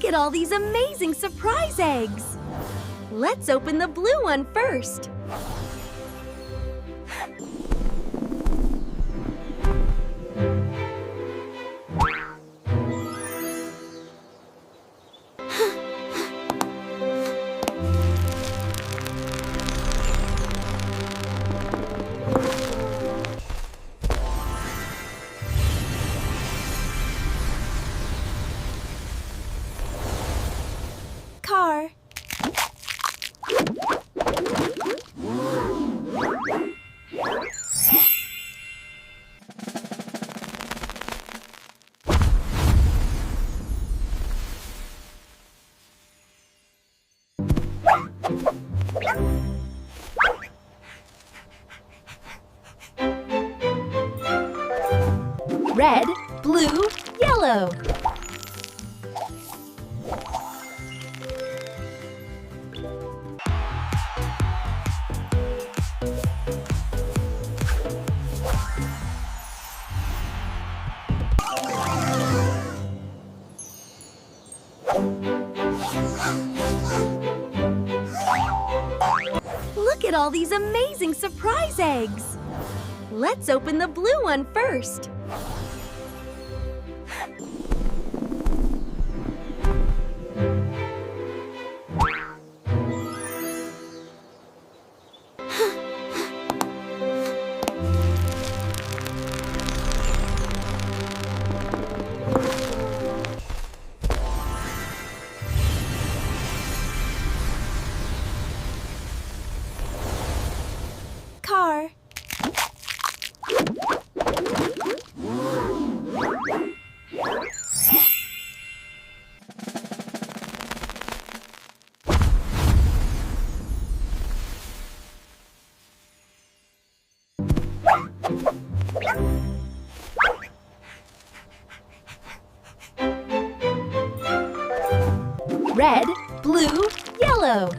Look at all these amazing surprise eggs! Let's open the blue one first. Car. Red, blue, yellow. Look at all these amazing surprise eggs! Let's open the blue one first. Car. Red, blue, yellow.